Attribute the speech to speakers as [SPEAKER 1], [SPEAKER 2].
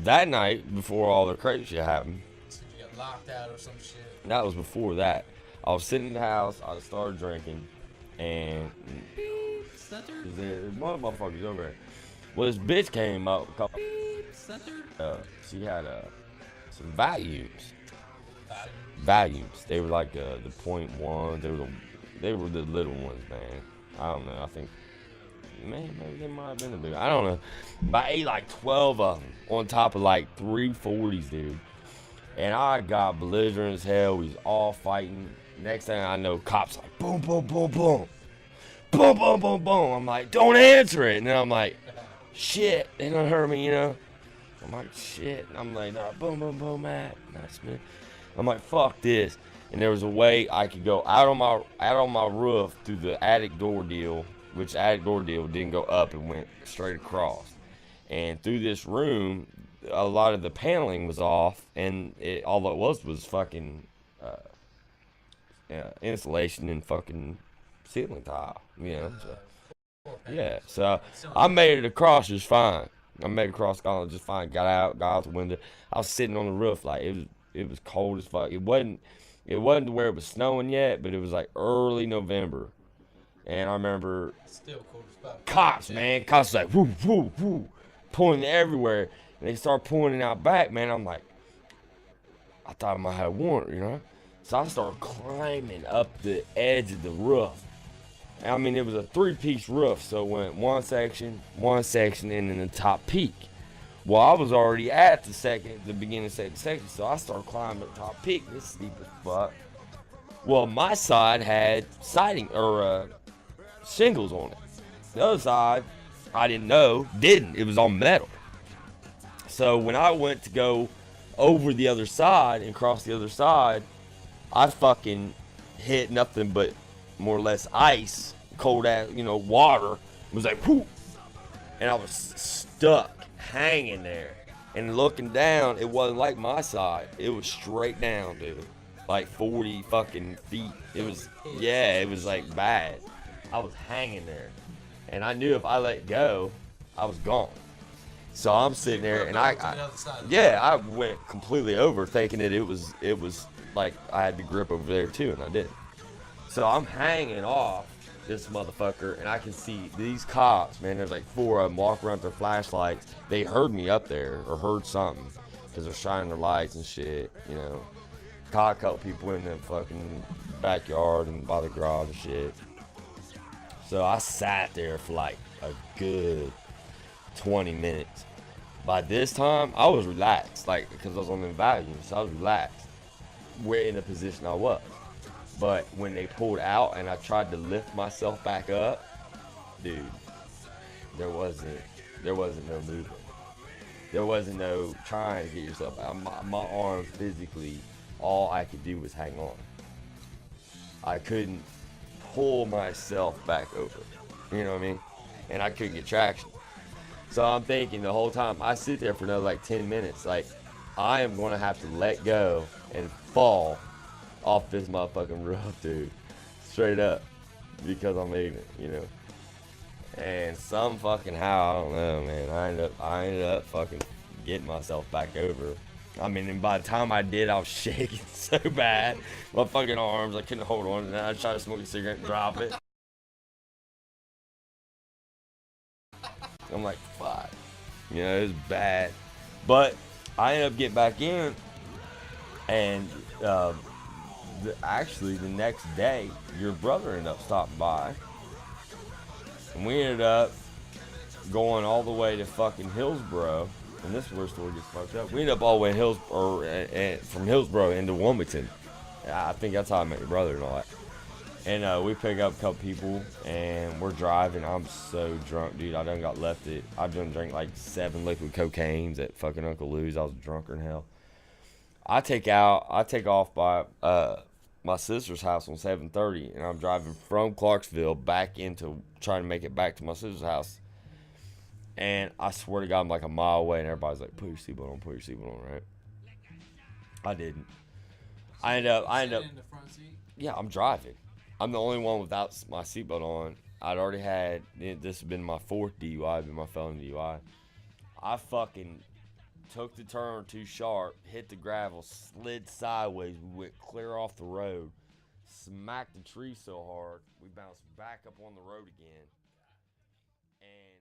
[SPEAKER 1] that night, before all the crazy shit happened,
[SPEAKER 2] So you got locked out or some shit.
[SPEAKER 1] that was before that. I was sitting in the house. I started drinking, and
[SPEAKER 3] Center.
[SPEAKER 1] there's one motherfuckers over there. Well, this bitch came up.
[SPEAKER 3] Center.
[SPEAKER 1] She had some values. Values. They were like the point one. They were the little ones, man. I don't know. I think, man, maybe they might have been the big. I don't know. But I ate like 12 of them on top of like 340s, dude. And I got belligerent as hell. We was all fighting. Next thing I know, cops like boom, boom, boom, boom, boom, boom, boom, boom. I'm like, don't answer it. And then I'm like, shit, they don't hurt me, you know. I'm like, shit. And I'm like, nah, boom, boom, boom, Matt. Nice, man. I'm like, fuck this. And there was a way I could go out on my roof through the attic door deal, which the attic door deal didn't go up and went straight across. And through this room, a lot of the paneling was off, and all it was fucking insulation and fucking ceiling tile, you know. So, yeah, so I made it across just fine. I made it across just fine. Got out the window. I was sitting on the roof like it was cold as fuck. It wasn't to where it was snowing yet, but it was like early November. And I remember
[SPEAKER 2] Still cool as fuck.
[SPEAKER 1] cops, man. Cops like whoo, whoo, whoo, pulling everywhere. And they start pulling it out back, man. I'm like, I thought I might have a warrant, you know? So I started climbing up the edge of the roof. I mean, it was a 3-piece roof, so it went one section, and then the top peak. Well, I was already at the beginning of the second section, so I started climbing the top peak. This is steep as fuck. Well, my side had siding or shingles on it. The other side, I didn't know, didn't. It was on metal. So when I went to go over the other side and cross the other side, I fucking hit nothing but more or less ice, cold ass, water. It was like, whoo, and I was stuck, hanging there. And looking down, it wasn't like my side. It was straight down, dude. Like 40 fucking feet. It was like bad. I was hanging there. And I knew if I let go, I was gone. So I'm sitting there, and I went completely over, thinking that it was like I had the grip over there too, and I didn't. So I'm hanging off this motherfucker, and I can see these cops, man. There's like 4 of them walking around with their flashlights. They heard me up there, or heard something, because they're shining their lights and shit, you know. Caught a couple people in the fucking backyard and by the garage and shit. So I sat there for like a good 20 minutes. By this time, I was relaxed, like, because I was on the value, so I was relaxed. We're in the position I was. But when they pulled out and I tried to lift myself back up, dude, there wasn't no movement. There wasn't no trying to get yourself out. My arms physically, all I could do was hang on. I couldn't pull myself back over. You know what I mean? And I couldn't get traction. So I'm thinking the whole time, I sit there for another like 10 minutes, like, I am going to have to let go and fall off this motherfucking roof, dude. Straight up. Because I'm ignorant, you know. And some fucking how, I don't know, man. I ended up fucking getting myself back over. I mean, and by the time I did, I was shaking so bad. My fucking arms, I couldn't hold on to that. I tried to smoke a cigarette and drop it. I'm like, fuck. You know, it was bad. But I ended up getting back in, and actually the next day, your brother ended up stopping by. And we ended up going all the way to fucking Hillsboro. And this is where the story gets fucked up. We ended up all the way from Hillsboro into Wilmington. I think that's how I met your brother and all that. And we pick up a couple people, and we're driving. I'm so drunk, dude. I done got left it. I done drank like 7 liquid cocaines at fucking Uncle Lou's. I was drunker than hell. I take off by my sister's house on 7:30, and I'm driving from Clarksville back into trying to make it back to my sister's house. And I swear to God, I'm like a mile away, and everybody's like, put your seatbelt on, right? I didn't. I end up.
[SPEAKER 2] in the front seat.
[SPEAKER 1] Yeah, I'm driving. I'm the only one without my seatbelt on. I'd already had, this has been my 4th DUI, been my felony DUI. I fucking took the turn too sharp, hit the gravel, slid sideways. We went clear off the road, smacked the tree so hard, we bounced back up on the road again. And